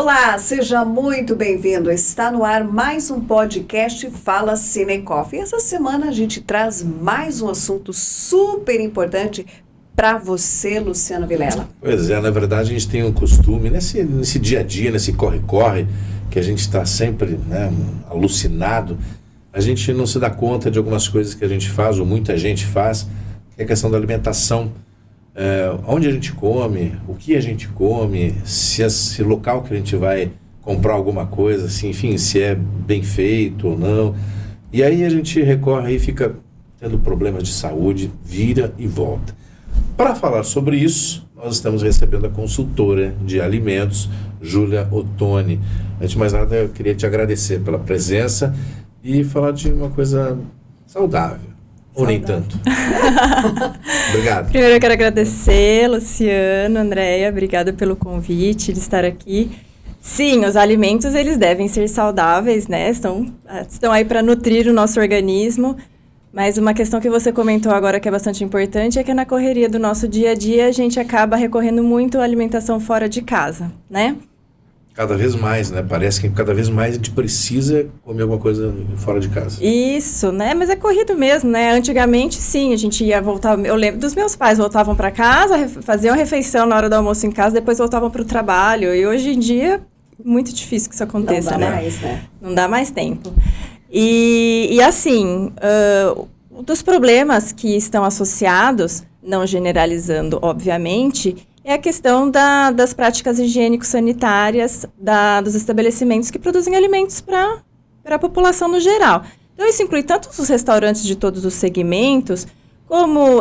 Olá, seja muito bem-vindo. Está no ar mais um podcast Fala Cinecoff. E essa semana a gente traz mais um assunto super importante para você, Luciano Vilela. Pois é, na verdade a gente tem um costume, nesse dia a dia, nesse corre-corre, que a gente está sempre alucinado, a gente não se dá conta de algumas coisas que a gente faz, ou muita gente faz, que é a questão da alimentação. Onde a gente come, o que a gente come, se esse local que a gente vai comprar alguma coisa, assim, enfim, se é bem feito ou não. E aí a gente recorre e fica tendo problemas de saúde, vira e volta. Para falar sobre isso, nós estamos recebendo a consultora de alimentos, Júlia Ottoni. Antes de mais nada, eu queria te agradecer pela presença e falar de uma coisa saudável. Ou nem tanto. Obrigado. Primeiro eu quero agradecer, Luciano, Andréia, obrigada pelo convite de estar aqui. Sim, os alimentos, eles devem ser saudáveis, né? Estão aí para nutrir o nosso organismo. Mas uma questão que você comentou agora que é bastante importante é que na correria do nosso dia a dia a gente acaba recorrendo muito à alimentação fora de casa, né? Cada vez mais, né? Parece que cada vez mais a gente precisa comer alguma coisa fora de casa. Isso, né? Mas é corrido mesmo, né? Antigamente, sim, a gente ia voltar... Eu lembro dos meus pais, voltavam para casa, faziam refeição na hora do almoço em casa, depois voltavam para o trabalho. E hoje em dia, muito difícil que isso aconteça, né? Não dá mais, né? Não dá mais tempo. E assim, dos problemas que estão associados, não generalizando, obviamente... é a questão das práticas higiênico-sanitárias dos estabelecimentos que produzem alimentos para a população no geral. Então, isso inclui tanto os restaurantes de todos os segmentos, como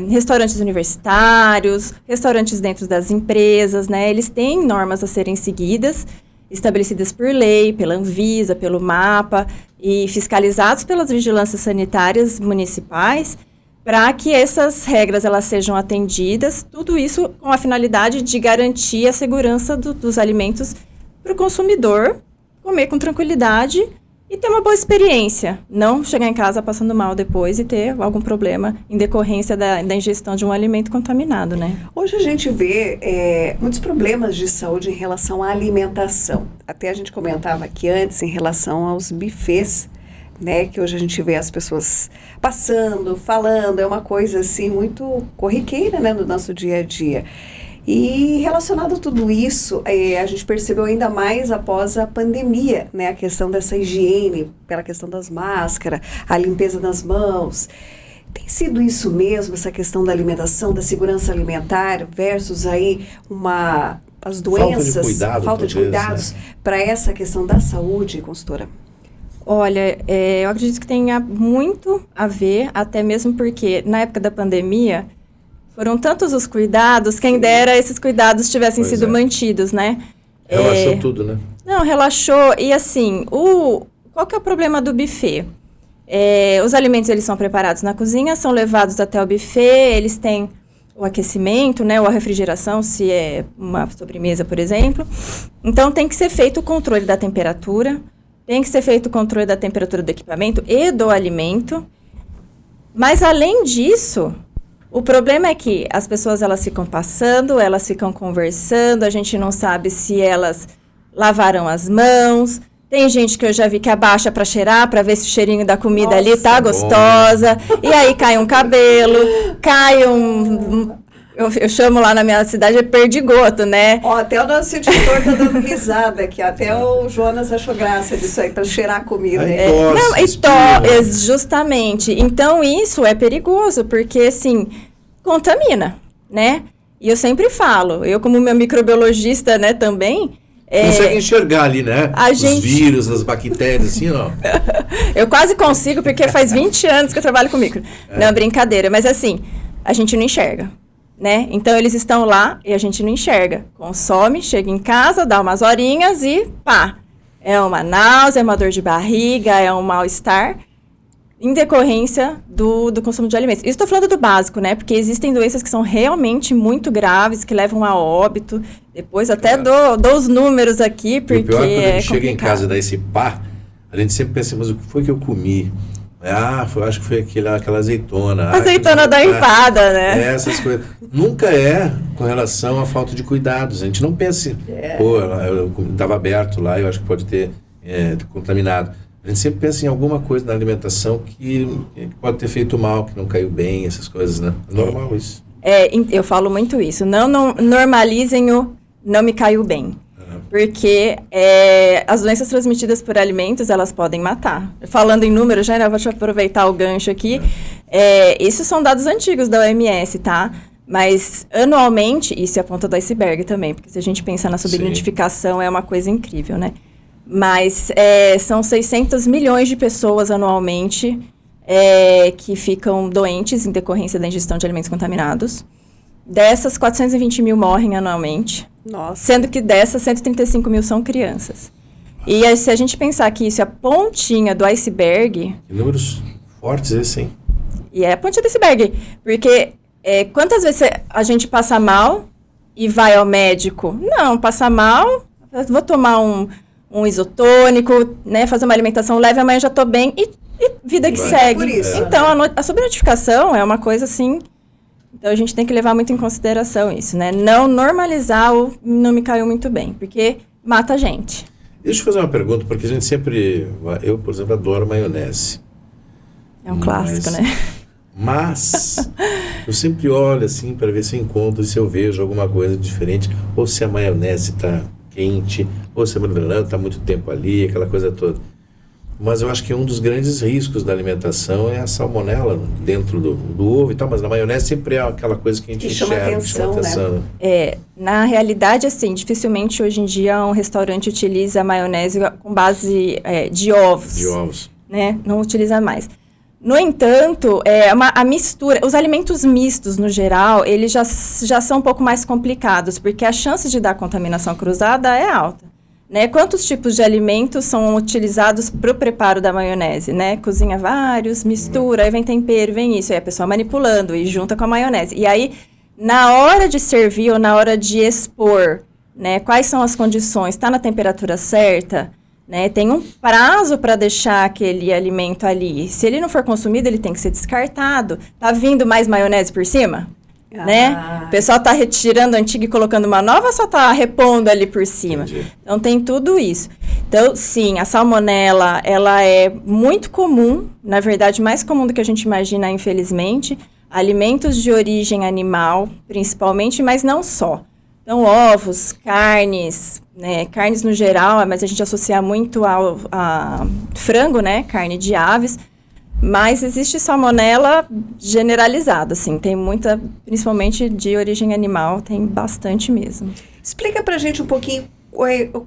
restaurantes universitários, restaurantes dentro das empresas, né? Eles têm normas a serem seguidas, estabelecidas por lei, pela Anvisa, pelo MAPA, e fiscalizados pelas vigilâncias sanitárias municipais, para que essas regras elas sejam atendidas, tudo isso com a finalidade de garantir a segurança dos alimentos para o consumidor comer com tranquilidade e ter uma boa experiência, não chegar em casa passando mal depois e ter algum problema em decorrência da ingestão de um alimento contaminado, né? Hoje a gente vê muitos problemas de saúde em relação à alimentação. Até a gente comentava aqui antes em relação aos buffets, né, que hoje a gente vê as pessoas passando, falando, é uma coisa assim muito corriqueira, né, no nosso dia a dia. E relacionado a tudo isso, a gente percebeu ainda mais após a pandemia, né, a questão dessa higiene, pela questão das máscaras, a limpeza das mãos. Tem sido isso mesmo, essa questão da alimentação, da segurança alimentar versus aí as doenças, falta de cuidados, né, para essa questão da saúde, consultora? Olha, eu acredito que tenha muito a ver, até mesmo porque na época da pandemia foram tantos os cuidados, quem dera esses cuidados tivessem sido mantidos, né? Relaxou tudo, né? Não, relaxou. E assim, qual que é o problema do buffet? Os alimentos eles são preparados na cozinha, são levados até o buffet, eles têm o aquecimento, né, ou a refrigeração, se é uma sobremesa, por exemplo. Então tem que ser feito o controle da temperatura. Tem que ser feito o controle da temperatura do equipamento e do alimento. Mas, além disso, o problema é que as pessoas elas ficam passando, elas ficam conversando, a gente não sabe se elas lavaram as mãos. Tem gente que eu já vi que abaixa para cheirar, para ver se o cheirinho da comida ali tá gostosa. E aí cai um cabelo, cai Eu chamo lá na minha cidade de perdigoto, né? Até o nosso editor tá dando risada aqui. Até o Jonas achou graça disso aí, para cheirar a comida. Justamente. Então, isso é perigoso, porque, assim, contamina, né? E eu sempre falo, eu como meu microbiologista, né, também... Consegue enxergar ali, né? Os vírus, as bactérias, assim, ó. Eu quase consigo, porque faz 20 anos que eu trabalho com micro. Não, brincadeira. Mas, assim, a gente não enxerga. Né? Então, eles estão lá e a gente não enxerga. Consome, chega em casa, dá umas horinhas e pá! É uma náusea, é uma dor de barriga, é um mal-estar em decorrência do consumo de alimentos. Isso estou falando do básico, né? Porque existem doenças que são realmente muito graves, que levam a óbito. Depois até dou os números aqui, porque e o pior é quando a gente chega em casa e dá esse pá, a gente sempre pensa, mas o que foi que eu comi? Eu acho que foi aquela azeitona. Azeitona da empada, né? Essas coisas. Nunca é com relação à falta de cuidados. A gente não pensa, pô, eu estava aberto lá, eu acho que pode ter contaminado. A gente sempre pensa em alguma coisa na alimentação que pode ter feito mal, que não caiu bem, essas coisas, né? É normal isso. Eu falo muito isso. Não normalizem o não me caiu bem. Porque as doenças transmitidas por alimentos, elas podem matar. Falando em números, já eu vou te aproveitar o gancho aqui. Isso são dados antigos da OMS, tá? Mas, anualmente, isso é a ponta do iceberg também, porque se a gente pensar na subnotificação, é uma coisa incrível, né? Mas são 600 milhões de pessoas anualmente que ficam doentes em decorrência da ingestão de alimentos contaminados. Dessas, 420 mil morrem anualmente. Nossa. Sendo que dessas, 135 mil são crianças. E aí, se a gente pensar que isso é a pontinha do iceberg... Que números fortes esse, hein? E é a pontinha do iceberg. Porque quantas vezes a gente passa mal e vai ao médico? Não, passa mal, vou tomar um isotônico, né, fazer uma alimentação leve, amanhã já tô bem e vida que segue. Por isso, então, a subnotificação é uma coisa assim... Então, a gente tem que levar muito em consideração isso, né? Não normalizar o não me caiu muito bem, porque mata a gente. Deixa eu fazer uma pergunta, porque a gente sempre... Eu, por exemplo, adoro maionese. É um clássico, né? Mas eu sempre olho assim para ver se eu encontro, se eu vejo alguma coisa diferente, ou se a maionese está quente, ou se a está muito tempo ali, aquela coisa toda. Mas eu acho que um dos grandes riscos da alimentação é a salmonela dentro do ovo e tal, mas na maionese sempre é aquela coisa que a gente enxerga, que chama atenção. Né? Na realidade, assim, dificilmente hoje em dia um restaurante utiliza a maionese com base de ovos. De ovos. Né? Não utiliza mais. No entanto, a mistura, os alimentos mistos, no geral, eles já são um pouco mais complicados, porque a chance de dar contaminação cruzada é alta. Né? Quantos tipos de alimentos são utilizados para o preparo da maionese? Né? Cozinha vários, mistura, aí vem tempero, vem isso, aí a pessoa manipulando e junta com a maionese. E aí, na hora de servir ou na hora de expor, né, quais são as condições? Está na temperatura certa? Né? Tem um prazo para deixar aquele alimento ali. Se ele não for consumido, ele tem que ser descartado. Tá vindo mais maionese por cima? Né? O pessoal está retirando a antiga e colocando uma nova, ou só está repondo ali por cima? Entendi. Então, tem tudo isso. Então, sim, a salmonela, ela é muito comum, na verdade, mais comum do que a gente imagina, infelizmente. Alimentos de origem animal, principalmente, mas não só. Então, ovos, carnes, né? Carnes no geral, mas a gente associa muito a frango, né? Carne de aves. Mas existe salmonela generalizada, assim, tem muita, principalmente de origem animal, tem bastante mesmo. Explica pra gente um pouquinho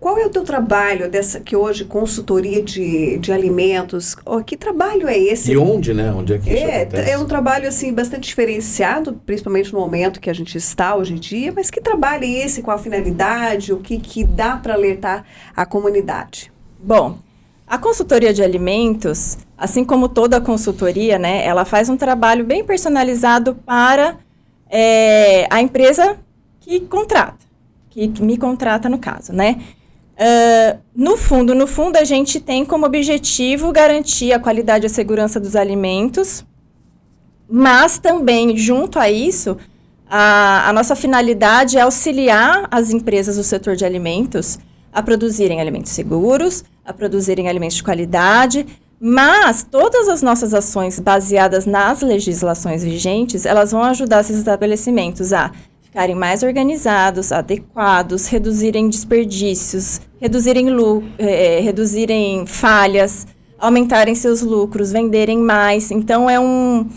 qual é o teu trabalho que hoje, consultoria de alimentos, que trabalho é esse? E onde, né? Onde é que isso acontece? É um trabalho, assim, bastante diferenciado, principalmente no momento que a gente está hoje em dia, mas que trabalho é esse, qual a finalidade, o que dá para alertar a comunidade? Bom, a consultoria de alimentos, assim como toda a consultoria, né, ela faz um trabalho bem personalizado para a empresa que contrata, que me contrata no caso, né? No fundo, a gente tem como objetivo garantir a qualidade e a segurança dos alimentos, mas também, junto a isso, a nossa finalidade é auxiliar as empresas do setor de alimentos a produzirem alimentos seguros, a produzirem alimentos de qualidade, mas todas as nossas ações baseadas nas legislações vigentes, elas vão ajudar esses estabelecimentos a ficarem mais organizados, adequados, reduzirem desperdícios, reduzirem falhas, aumentarem seus lucros, venderem mais. Então, é um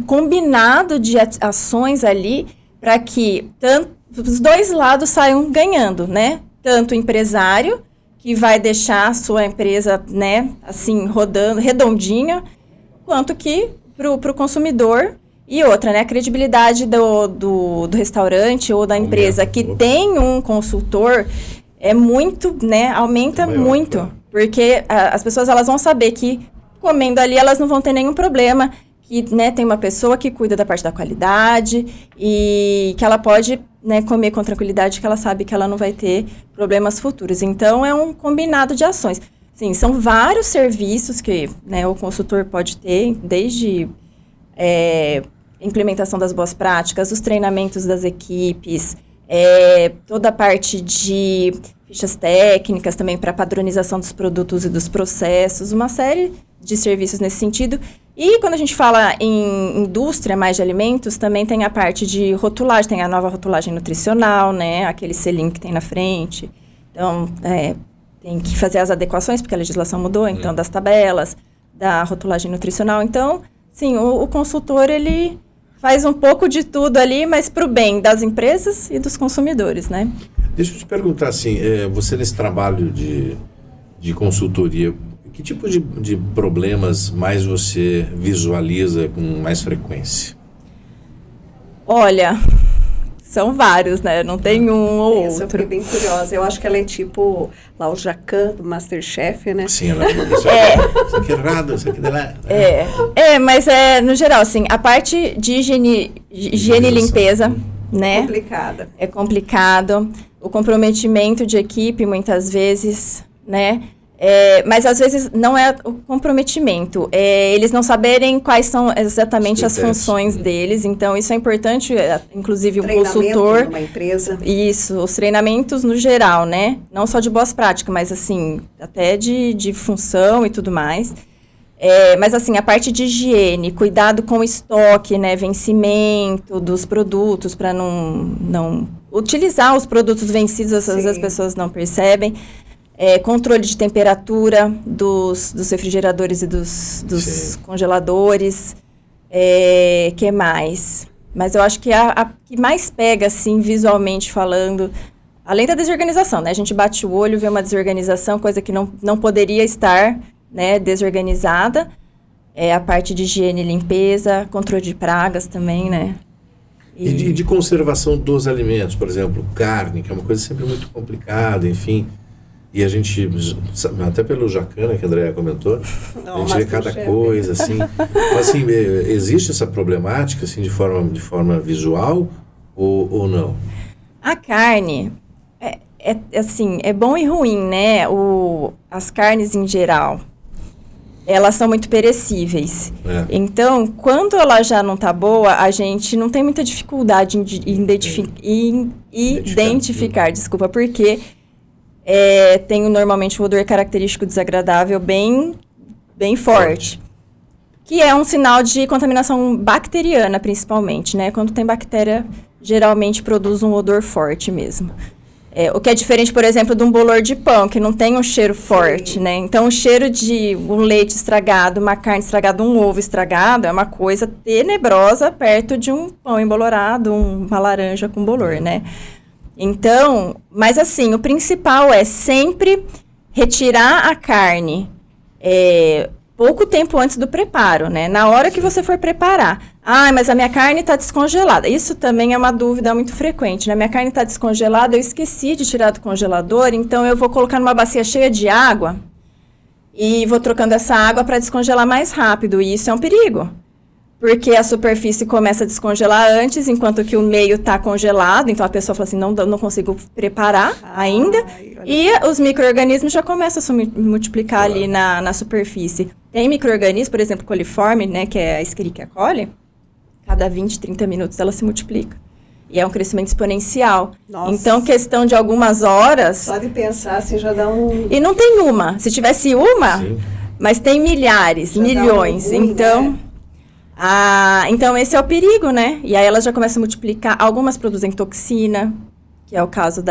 combinado de ações ali para que os dois lados saiam ganhando, né? Tanto o empresário, que vai deixar a sua empresa, né, assim, rodando, redondinha, quanto que para o consumidor. E outra, né, a credibilidade do restaurante ou da empresa que tem um consultor é muito, né, aumenta maior, muito. Claro. Porque as pessoas, elas vão saber que comendo ali, elas não vão ter nenhum problema, que, né, tem uma pessoa que cuida da parte da qualidade e que ela pode, né, comer com tranquilidade, que ela sabe que ela não vai ter problemas futuros. Então, é um combinado de ações. Sim, são vários serviços que, né, o consultor pode ter, desde implementação das boas práticas, os treinamentos das equipes, toda a parte de fichas técnicas também para padronização dos produtos e dos processos, uma série de serviços nesse sentido. E quando a gente fala em indústria mais de alimentos, também tem a parte de rotulagem, tem a nova rotulagem nutricional, né, aquele selinho que tem na frente. Então, tem que fazer as adequações, porque a legislação mudou, então, das tabelas, da rotulagem nutricional. Então, sim, o consultor, ele faz um pouco de tudo ali, mas para o bem das empresas e dos consumidores, né? Deixa eu te perguntar, assim, você nesse trabalho de consultoria, que tipo de problemas mais você visualiza com mais frequência? Olha, são vários, né? Não tem um ou outro. Eu fiquei bem curiosa. Eu acho que ela é tipo lá o Jacan do MasterChef, né? Sim, isso aqui é errado, isso aqui é lá. Mas no geral, assim, a parte de higiene e limpeza, né? Complicada. É complicado. O comprometimento de equipe, muitas vezes, né? Mas às vezes não é o comprometimento, eles não saberem quais são exatamente as funções deles, então isso é importante, inclusive o consultor. Numa empresa. Isso, os treinamentos no geral, né? Não só de boas práticas, mas assim, até de função e tudo mais. Mas assim, a parte de higiene, cuidado com o estoque, né? Vencimento dos produtos, para não utilizar os produtos vencidos, às vezes as pessoas não percebem. Controle de temperatura dos refrigeradores e dos congeladores. Que mais? Mas eu acho que a que mais pega, assim, visualmente falando, além da desorganização, né? A gente bate o olho, vê uma desorganização, coisa que não poderia estar, né, desorganizada. A parte de higiene e limpeza, controle de pragas também, né? E de conservação dos alimentos, por exemplo, carne, que é uma coisa sempre muito complicada, enfim. E a gente, até pelo Jacana, que a Andréa comentou, a gente vê cada coisa, assim. Mas, assim, existe essa problemática, assim, de forma visual ou não? A carne, assim, é bom e ruim, né? As carnes em geral, elas são muito perecíveis. Então, quando ela já não está boa, a gente não tem muita dificuldade em identificar, desculpa, porque tem normalmente um odor característico desagradável bem forte, que é um sinal de contaminação bacteriana, principalmente, né? Quando tem bactéria, geralmente produz um odor forte mesmo. O que é diferente, por exemplo, de um bolor de pão, que não tem um cheiro forte, né? Então, o cheiro de um leite estragado, uma carne estragada, um ovo estragado, é uma coisa tenebrosa perto de um pão embolorado, uma laranja com bolor, né? Então, mas assim, o principal é sempre retirar a carne pouco tempo antes do preparo, né? Na hora que você for preparar. Mas a minha carne está descongelada. Isso também é uma dúvida muito frequente, né? Minha carne está descongelada, eu esqueci de tirar do congelador, então eu vou colocar numa bacia cheia de água e vou trocando essa água para descongelar mais rápido. E isso é um perigo. Porque a superfície começa a descongelar antes, enquanto que o meio está congelado. Então, a pessoa fala assim, não consigo preparar ainda. E os micro-organismos já começam a se multiplicar ali na superfície. Tem micro-organismos, por exemplo, coliforme, né, que é a Escherichia coli. Cada 20, 30 minutos ela se multiplica. E é um crescimento exponencial. Nossa. Então, questão de algumas horas... Só de pensar, assim, já dá um... E não tem uma. Se tivesse uma, sim, mas tem milhares, já milhões. Ruim, então... Né? Então, esse é o perigo, né? E aí elas já começam a multiplicar. Algumas produzem toxina, que é o caso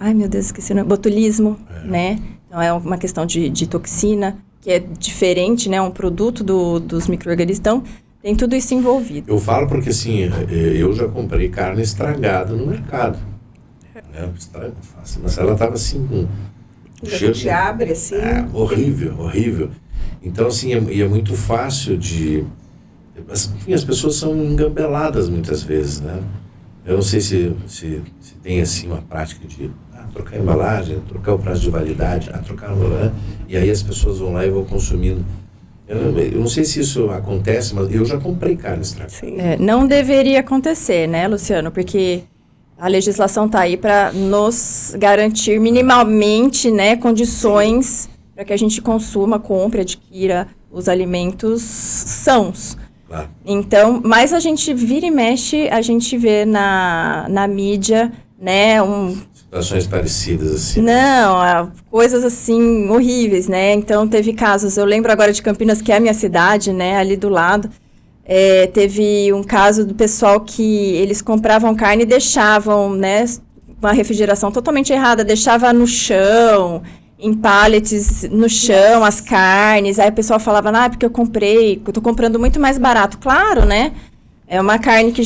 ai, meu Deus, esqueci o nome. Botulismo, né? Então, é uma questão de toxina, que é diferente, né? Um produto dos micro-organismos. Então, tem tudo isso envolvido. Eu falo porque, assim, eu já comprei carne estragada no mercado. Né? Mas ela estava, assim, com um cheiro... Te abre, assim... horrível. Então, assim, é muito fácil de... Enfim, as pessoas são engambeladas muitas vezes, né? Eu não sei se tem, assim, uma prática de trocar a embalagem, trocar o prazo de validade, e aí as pessoas vão lá e vão consumindo. Eu não sei se isso acontece, mas eu já comprei carne estragada. Não deveria acontecer, né, Luciano? Porque A legislação está aí para nos garantir minimamente, né, condições para que a gente consuma, compre, adquira os alimentos sãos. Claro. Então, mas a gente vira e mexe, a gente vê na mídia, né, Situações parecidas, assim. Não, coisas assim horríveis, né? Então teve casos, eu lembro agora de Campinas, que é a minha cidade, né, ali do lado. Teve um caso do pessoal que eles compravam carne e deixavam, né, uma refrigeração totalmente errada, deixava no chão, em pallets no chão, as carnes. Aí o pessoal falava, porque eu tô comprando muito mais barato. Claro, né? É uma carne que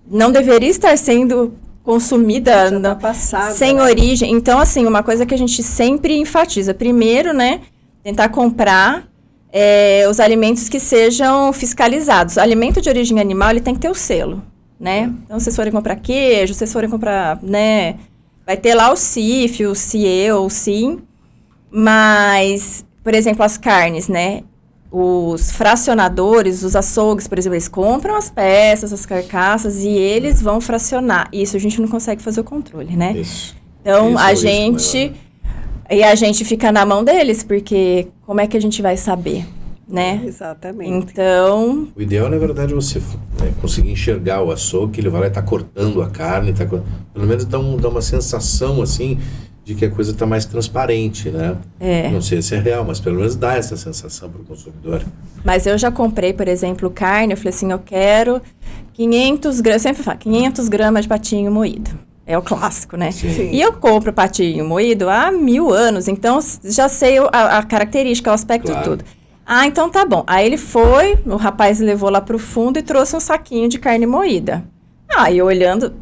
não deveria estar sendo consumida sem origem. Então, assim, uma coisa que a gente sempre enfatiza. Primeiro, né, tentar comprar os alimentos que sejam fiscalizados. O alimento de origem animal, ele tem que ter o selo, né? Então, se vocês forem comprar queijo, se vocês forem comprar, né, vai ter lá o CIF, o CIE ou o SIM. Mas, por exemplo, as carnes, né? Os fracionadores, os açougues, por exemplo, eles compram as peças, as carcaças e eles vão fracionar. Isso a gente não consegue fazer o controle, né? Isso. Então, a gente fica na mão deles, porque como é que a gente vai saber, né? Exatamente. Então... O ideal, na verdade, é você conseguir enxergar o açougue, que ele vai lá e está cortando a carne, pelo menos dá uma sensação, assim, de que a coisa está mais transparente, né? Não sei se é real, mas pelo menos dá essa sensação para o consumidor. Mas eu já comprei, por exemplo, carne, eu falei assim, eu quero 500 gramas, eu sempre falo, 500 gramas de patinho moído. É o clássico, né? Sim. E eu compro patinho moído há 1000 anos, então já sei a característica, o aspecto e tudo. Então tá bom. Aí ele foi, o rapaz levou lá pro fundo e trouxe um saquinho de carne moída. E eu olhando,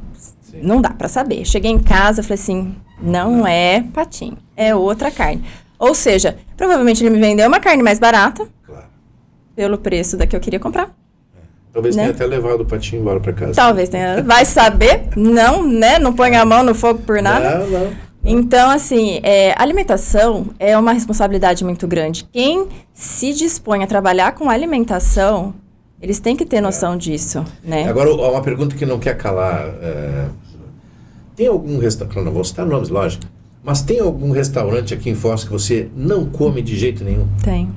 não dá para saber. Cheguei em casa, falei assim, não é patinho, é outra carne. Ou seja, provavelmente ele me vendeu uma carne mais barata, pelo preço da que eu queria comprar. Talvez né? tenha até levado o patinho embora para casa. Talvez tenha. Vai saber? Não, né? Não põe a mão no fogo por nada. Não. Então, assim, alimentação é uma responsabilidade muito grande. Quem se dispõe a trabalhar com alimentação, eles têm que ter noção disso, né? Agora, uma pergunta que não quer calar. Tem algum restaurante, não vou citar nomes, lógico, mas tem algum restaurante aqui em Foz que você não come de jeito nenhum? Tem.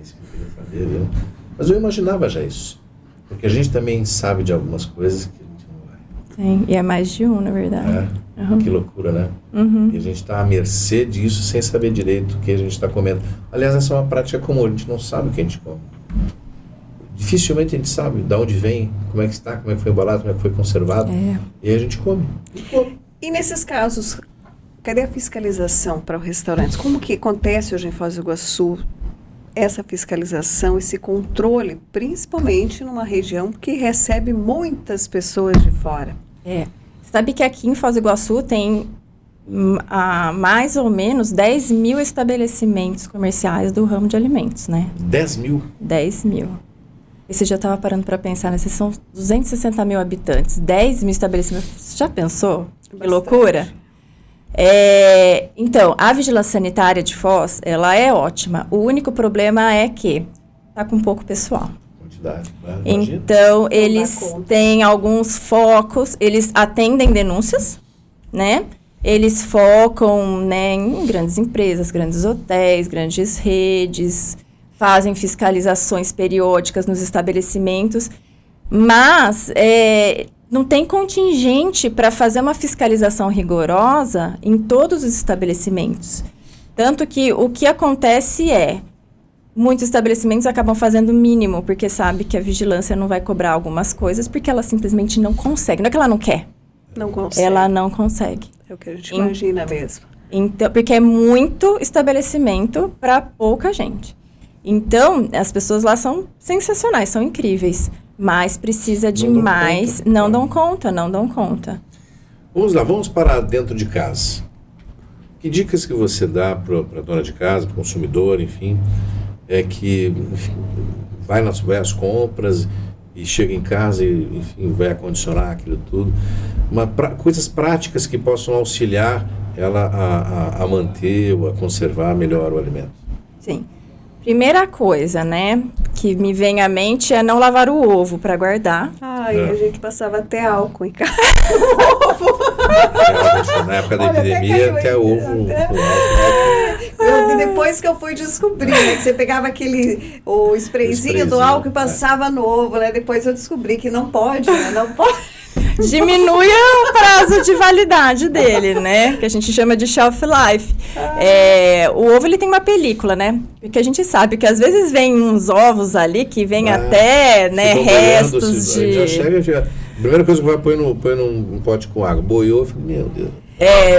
Isso que eu queria saber, viu? Mas eu imaginava já isso. Porque a gente também sabe de algumas coisas que a gente não vai. Tem, e é mais de um, na verdade. Que loucura, né? E a gente está à mercê disso sem saber direito o que a gente está comendo. Aliás, essa é uma prática comum, a gente não sabe o que a gente come. Dificilmente a gente sabe de onde vem, como é que está, como é que foi embalado, como é que foi conservado. E aí a gente come. E nesses casos, cadê a fiscalização para os restaurantes? Como que acontece hoje em Foz do Iguaçu essa fiscalização, esse controle, principalmente numa região que recebe muitas pessoas de fora? Sabe que aqui em Foz do Iguaçu tem mais ou menos 10 mil estabelecimentos comerciais do ramo de alimentos, né? 10 mil? 10 mil. Esse dia eu estava parando para pensar, né? São 260 mil habitantes, 10 mil estabelecimentos. Você já pensou? Que loucura! Então, a vigilância sanitária de Foz, ela é ótima. O único problema é que está com pouco pessoal. Quantidade, claro. Então, eles têm alguns focos, eles atendem denúncias, né? Eles focam, né, em grandes empresas, grandes hotéis, grandes redes, fazem fiscalizações periódicas nos estabelecimentos, mas não tem contingente para fazer uma fiscalização rigorosa em todos os estabelecimentos. Tanto que o que acontece muitos estabelecimentos acabam fazendo o mínimo, porque sabe que a vigilância não vai cobrar algumas coisas, porque ela simplesmente não consegue. Não é que ela não quer. Não consegue. Ela não consegue. É o que a gente imagina mesmo. Então, porque é muito estabelecimento para pouca gente. Então, as pessoas lá são sensacionais, são incríveis. Mas precisa de mais. Não dão conta. Vamos lá, vamos para dentro de casa. Que dicas que você dá para a dona de casa, para o consumidor, enfim, que vai às compras e chega em casa e, enfim, vai acondicionar aquilo tudo. Coisas práticas que possam auxiliar ela a manter ou a conservar melhor o alimento. Sim. Primeira coisa, né, que me vem à mente é não lavar o ovo para guardar. Ai, a gente passava até álcool em casa. Na época da epidemia, até ovo. Depois que eu fui descobrir, né, que você pegava o sprayzinho do álcool e passava no ovo, né? Depois eu descobri que não pode, né? Não pode. Diminui o prazo de validade dele, né? Que a gente chama de shelf life. O ovo, ele tem uma película, né? Porque a gente sabe que às vezes vem uns ovos ali que vem até, né, restos de... Já chega, a primeira coisa que vai põe num pote com água. Boiou, eu falei, meu Deus.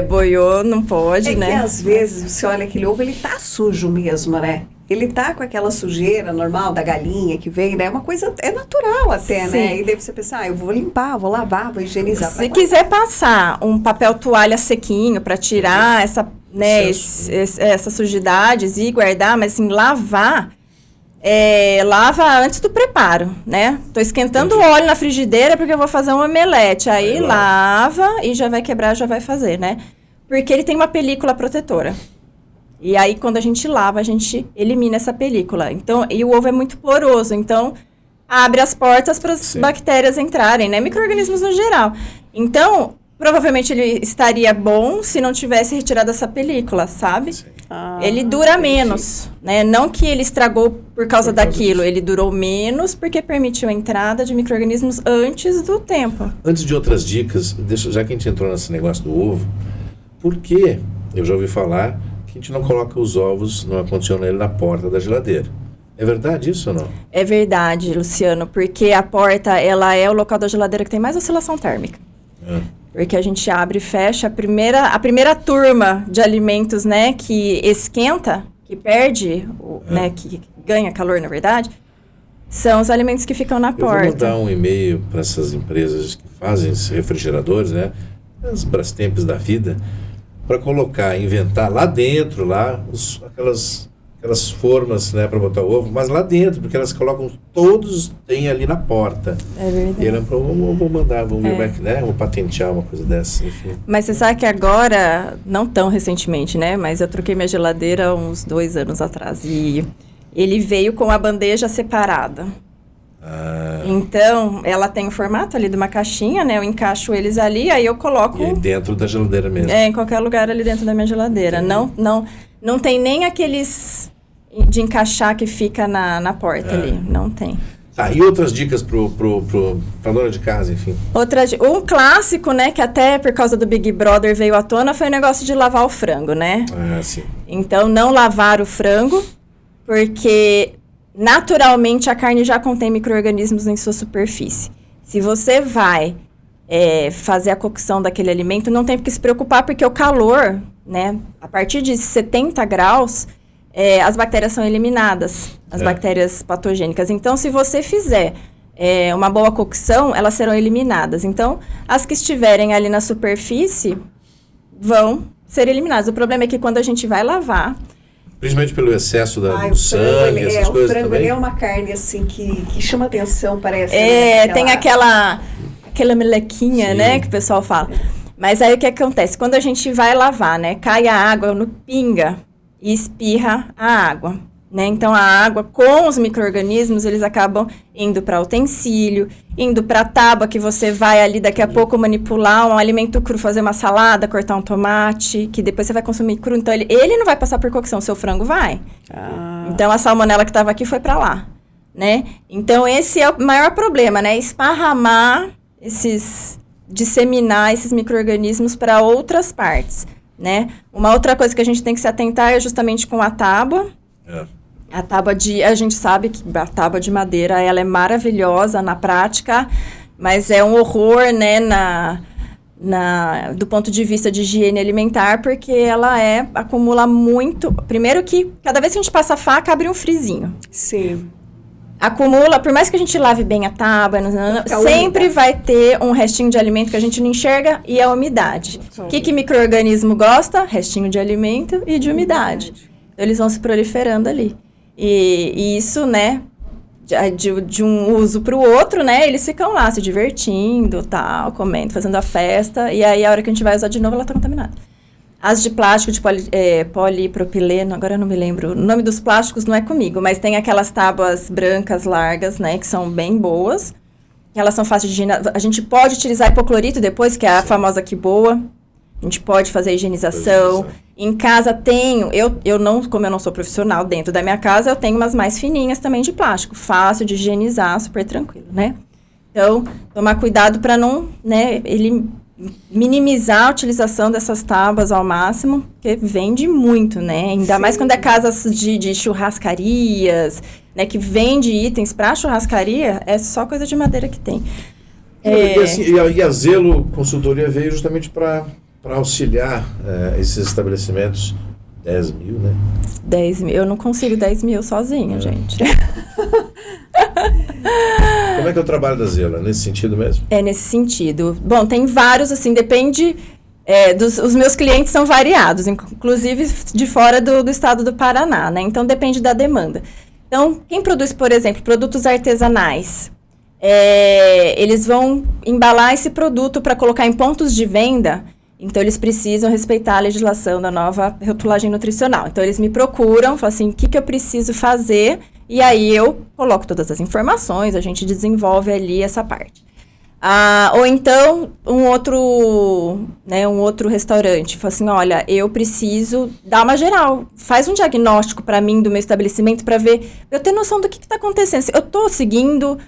Boiou, não pode, né? É que às vezes, você olha aquele ovo, ele tá sujo mesmo, né? Ele tá com aquela sujeira normal da galinha que vem, né? É uma coisa, é natural até, Sim. né? E daí você pensa, eu vou limpar, vou lavar, vou higienizar. Se quiser passar um papel toalha sequinho para tirar essas sujidades e guardar, mas assim, lavar, lava antes do preparo, né? Tô esquentando o óleo na frigideira porque eu vou fazer um omelete. Aí lava e já vai quebrar, já vai fazer, né? Porque ele tem uma película protetora. E aí, quando a gente lava, a gente elimina essa película. Então, e o ovo é muito poroso, então abre as portas para as bactérias entrarem, né? Micro-organismos no geral. Então, provavelmente ele estaria bom se não tivesse retirado essa película, sabe? Ele dura menos, né? Não que ele estragou por causa daquilo, ele durou menos porque permitiu a entrada de micro-organismos antes do tempo. Antes de outras dicas, já que a gente entrou nesse negócio do ovo, por que eu já ouvi falar que a gente não coloca os ovos, não acondiciona ele na porta da geladeira? É verdade isso ou não? É verdade, Luciano, porque a porta, ela é o local da geladeira que tem mais oscilação térmica. Porque a gente abre e fecha, a primeira turma de alimentos, né, que esquenta, que perde, né, que ganha calor, na verdade, são os alimentos que ficam na porta. Eu vou mandar um e-mail para essas empresas que fazem esses refrigeradores, né, as Brastemps da vida, para colocar, inventar lá dentro, aquelas formas, né, para botar o ovo, mas lá dentro, porque elas colocam, todos tem ali na porta. É verdade. E ela falou, vou mandar, vamos ver, né, vou patentear uma coisa dessa, enfim. Mas você sabe que agora, não tão recentemente, né, mas eu troquei minha geladeira uns 2 anos atrás e ele veio com a bandeja separada. Então, ela tem o formato ali de uma caixinha, né? Eu encaixo eles ali, aí eu coloco... E aí dentro da geladeira mesmo. Em qualquer lugar ali dentro da minha geladeira. Não tem nem aqueles de encaixar que fica na porta ali. Não tem. Tá, e outras dicas pra dona de casa, enfim? Um clássico, né? Que até por causa do Big Brother veio à tona, foi o negócio de lavar o frango, né? Sim. Então, não lavar o frango, porque... naturalmente, a carne já contém micro-organismos em sua superfície. Se você vai fazer a cocção daquele alimento, não tem que se preocupar, porque o calor, né, a partir de 70 graus, as bactérias são eliminadas, as bactérias patogênicas. Então, se você fizer uma boa cocção, elas serão eliminadas. Então, as que estiverem ali na superfície vão ser eliminadas. O problema é que quando a gente vai lavar... principalmente pelo excesso do sangue, essas coisas também. O frango também. é uma carne, assim, que chama atenção, parece. Tem aquela melequinha, né, que o pessoal fala. Mas aí o que acontece? Quando a gente vai lavar, né, cai a água no pinga e espirra a água, né? Então, a água com os micro-organismos, eles acabam indo para utensílio, indo para a tábua que você vai ali daqui a pouco manipular um alimento cru, fazer uma salada, cortar um tomate, que depois você vai consumir cru. Então, ele não vai passar por cocção, seu frango vai. Então, a salmonela que estava aqui foi para lá, né? Então, esse é o maior problema, né? Esparramar disseminar esses micro-organismos para outras partes, né? Uma outra coisa que a gente tem que se atentar é justamente com a tábua. A tábua a gente sabe que a tábua de madeira, ela é maravilhosa na prática, mas é um horror, né, do ponto de vista de higiene alimentar, porque ela acumula muito. Primeiro que, cada vez que a gente passa a faca, abre um frizinho. Sim. Acumula, por mais que a gente lave bem a tábua, sempre vai ter um restinho de alimento que a gente não enxerga, e a umidade. O que micro-organismo gosta? Restinho de alimento e de umidade. Então, eles vão se proliferando ali. E isso, né, de um uso para o outro, né, eles ficam lá se divertindo, tal, comendo, fazendo a festa, e aí a hora que a gente vai usar de novo, ela está contaminada. As de plástico, de polipropileno, agora eu não me lembro, o nome dos plásticos não é comigo, mas tem aquelas tábuas brancas largas, né, que são bem boas, que elas são fáceis de higienizar. A gente pode utilizar hipoclorito depois, que é a famosa que boa. A gente pode fazer a higienização. Em casa tenho, eu não, como eu não sou profissional dentro da minha casa, eu tenho umas mais fininhas também de plástico. Fácil de higienizar, super tranquilo, né? Então, tomar cuidado para não, né, ele minimizar a utilização dessas tábuas ao máximo, porque vende muito, né? Ainda mais quando é casas de churrascarias, né, que vende itens para churrascaria, é só coisa de madeira que tem. E a Zelo Consultoria veio justamente para auxiliar esses estabelecimentos. 10 mil, né? 10 mil. Eu não consigo 10 mil sozinho, gente. Como é que é o trabalho da Zelo? É nesse sentido mesmo? É nesse sentido. Bom, tem vários, assim, depende... os meus clientes são variados, inclusive de fora do estado do Paraná, né? Então, depende da demanda. Então, quem produz, por exemplo, produtos artesanais, eles vão embalar esse produto para colocar em pontos de venda. Então, eles precisam respeitar a legislação da nova rotulagem nutricional. Então, eles me procuram, falam assim, o que eu preciso fazer? E aí, eu coloco todas as informações, a gente desenvolve ali essa parte. Ou então, um outro restaurante fala assim, olha, eu preciso dar uma geral. Faz um diagnóstico para mim do meu estabelecimento para ver, eu ter noção do que está acontecendo. Eu estou seguindo,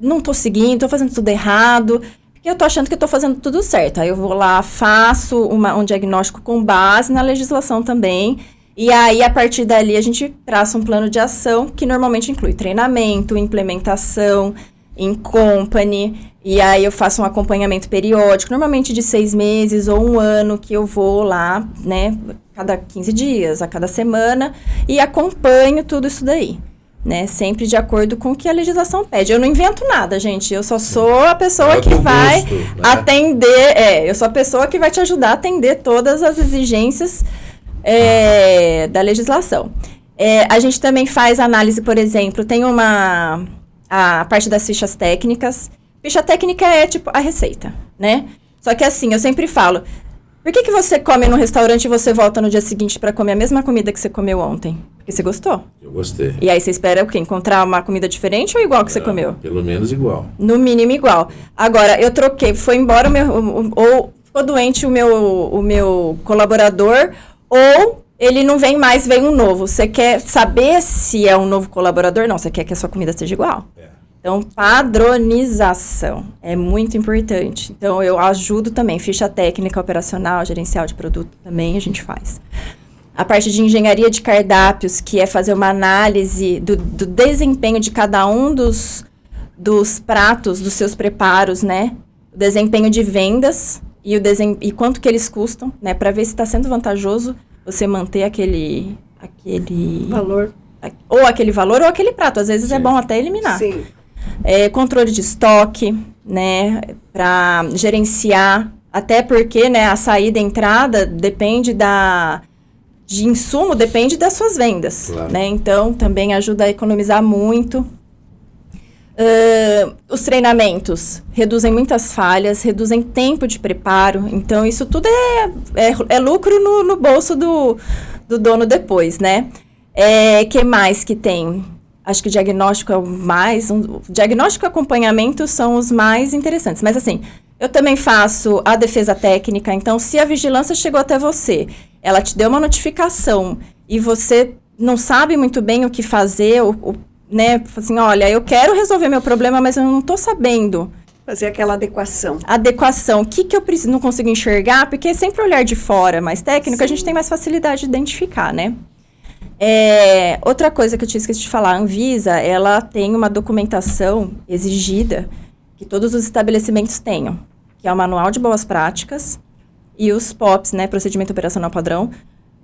não estou seguindo, estou fazendo tudo errado... Porque eu tô achando que eu tô fazendo tudo certo. Aí eu vou lá, faço um diagnóstico com base na legislação também. E aí, a partir dali, a gente traça um plano de ação que normalmente inclui treinamento, implementação, in company. E aí, eu faço um acompanhamento periódico, normalmente de 6 meses ou 1 ano, que eu vou lá, né, cada 15 dias, a cada semana, e acompanho tudo isso daí. Né, sempre de acordo com o que a legislação pede. Eu não invento nada, gente. Eu só sou a pessoa que vai atender... eu sou a pessoa que vai te ajudar a atender todas as exigências da legislação. A gente também faz análise, por exemplo, tem a parte das fichas técnicas. Ficha técnica é tipo a receita, né? Só que assim, eu sempre falo... Por que você come no restaurante e você volta no dia seguinte para comer a mesma comida que você comeu ontem? Porque você gostou? Eu gostei. E aí você espera o quê? Encontrar uma comida diferente ou igual que você comeu? Pelo menos igual. No mínimo igual. Agora, eu troquei, foi embora ou ficou doente o meu colaborador, ou ele não vem mais, vem um novo. Você quer saber se é um novo colaborador? Não, você quer que a sua comida seja igual. Então, padronização é muito importante. Então, eu ajudo também. Ficha técnica, operacional, gerencial de produto também a gente faz. A parte de engenharia de cardápios, que é fazer uma análise do desempenho de cada um dos pratos, dos seus preparos, né? O desempenho de vendas e quanto que eles custam, né? Para ver se está sendo vantajoso você manter aquele valor. Ou aquele valor ou aquele prato. Às vezes é bom até eliminar. Sim. Controle de estoque, né, para gerenciar, até porque, né, a saída e a entrada depende de insumo, depende das suas vendas, claro. Né, então também ajuda a economizar muito. Os treinamentos reduzem muitas falhas, reduzem tempo de preparo, então isso tudo é lucro no bolso do dono depois, né. Que mais que tem? Acho que o diagnóstico é o mais... diagnóstico e acompanhamento são os mais interessantes. Mas, assim, eu também faço a defesa técnica. Então, se a vigilância chegou até você, ela te deu uma notificação e você não sabe muito bem o que fazer, né? Assim, olha, eu quero resolver meu problema, mas eu não estou sabendo. Fazer aquela adequação. O que eu preciso, não consigo enxergar? Porque é sempre olhar de fora, mais técnico, a gente tem mais facilidade de identificar, né? Outra coisa que eu tinha esquecido de falar, a Anvisa, ela tem uma documentação exigida que todos os estabelecimentos tenham, que é o Manual de Boas Práticas e os POPs, né, Procedimento Operacional Padrão,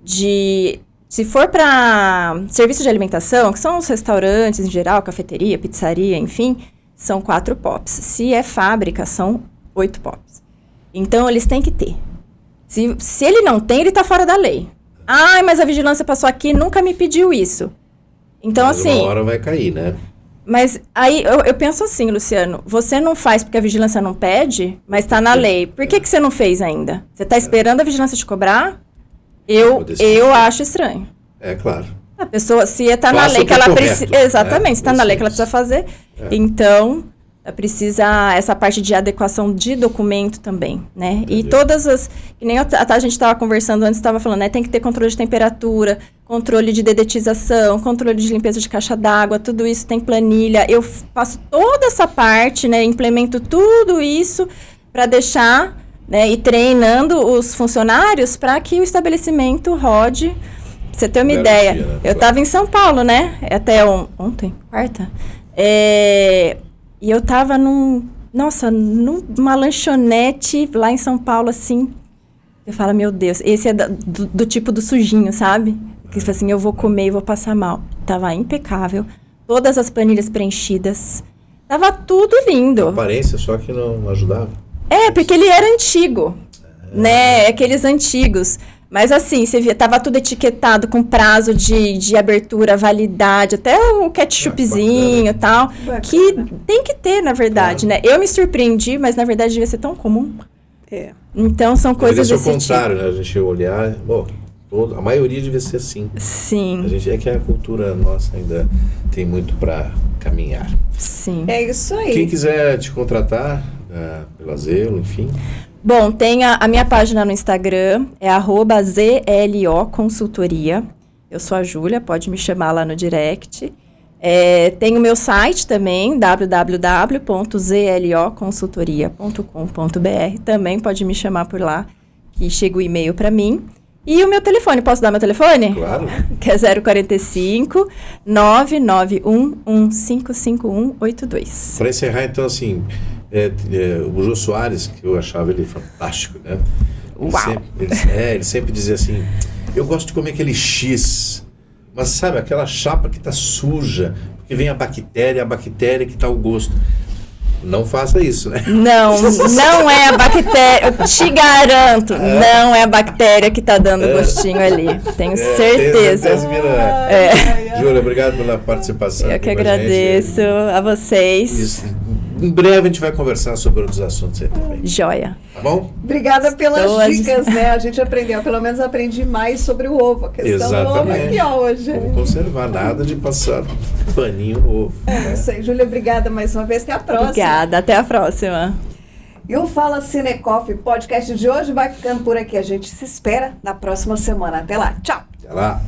se for para serviço de alimentação, que são os restaurantes em geral, cafeteria, pizzaria, enfim, são 4 POPs. Se é fábrica, são 8 POPs. Então, eles têm que ter. Se ele não tem, ele está fora da lei. Mas a vigilância passou aqui e nunca me pediu isso. Então, mas assim... uma hora vai cair, né? Mas aí eu penso assim, Luciano, você não faz porque a vigilância não pede, mas está na lei. Por que você não fez ainda? Você está esperando a vigilância te cobrar? Eu acho estranho. Claro. A pessoa, se está na lei que ela precisa... Exatamente, se está na lei que ela precisa fazer. Então, Precisa essa parte de adequação de documento também, né? E todas as... Que nem a gente estava conversando antes, estava falando, né? Tem que ter controle de temperatura, controle de dedetização, controle de limpeza de caixa d'água, tudo isso tem planilha. Eu faço toda essa parte, né? Implemento tudo isso para deixar, né? E treinando os funcionários para que o estabelecimento rode. Pra você ter uma ideia. Né? Eu estava em São Paulo, né? Até ontem, quarta. E eu tava numa lanchonete lá em São Paulo, assim. Eu falo, meu Deus, esse é do tipo do sujinho, sabe? Que tipo assim, eu vou comer e vou passar mal. Tava impecável. Todas as planilhas preenchidas. Tava tudo lindo. A aparência só que não ajudava. Porque ele era antigo, né? Aqueles antigos. Mas assim, você via, tava tudo etiquetado com prazo de abertura, validade, até o ketchupzinho e tal. Bacana. Que tem que ter, na verdade, né? Eu me surpreendi, mas na verdade devia ser tão comum. Então são coisas desse tipo. Deveria ser o contrário, né? A gente olhar, a maioria devia ser assim. Sim. É que a cultura nossa ainda tem muito para caminhar. Sim. É isso aí. Quem quiser te contratar, pela Zelo, enfim... Bom, tem a minha página no Instagram, é @ZLO Consultoria. Eu sou a Júlia, pode me chamar lá no direct. Tem o meu site também, www.zloconsultoria.com.br. Também pode me chamar por lá, que chega o e-mail para mim. E o meu telefone, posso dar meu telefone? Claro. Que é 045 991155182. Para encerrar, então, assim... o Jô Soares, que eu achava ele fantástico, né? Ele sempre dizia assim, eu gosto de comer aquele X, mas sabe, aquela chapa que tá suja, porque vem a bactéria que tá o gosto. Não faça isso, né? Não é a bactéria, eu te garanto, não é a bactéria que tá dando gostinho ali, tenho certeza. Júlia, obrigado pela participação. Eu que agradeço a vocês. Isso. Em breve a gente vai conversar sobre outros assuntos aí também. Joia. Tá bom? Obrigada pelas dicas, né? A gente aprendeu, pelo menos aprendi mais sobre o ovo. A questão do ovo aqui hoje. Vamos conservar, nada de passar paninho no ovo. Isso aí, Júlia, obrigada mais uma vez. Até a próxima. Obrigada, até a próxima. E o Fala Cinecoff podcast de hoje vai ficando por aqui. A gente se espera na próxima semana. Até lá. Tchau. Até lá.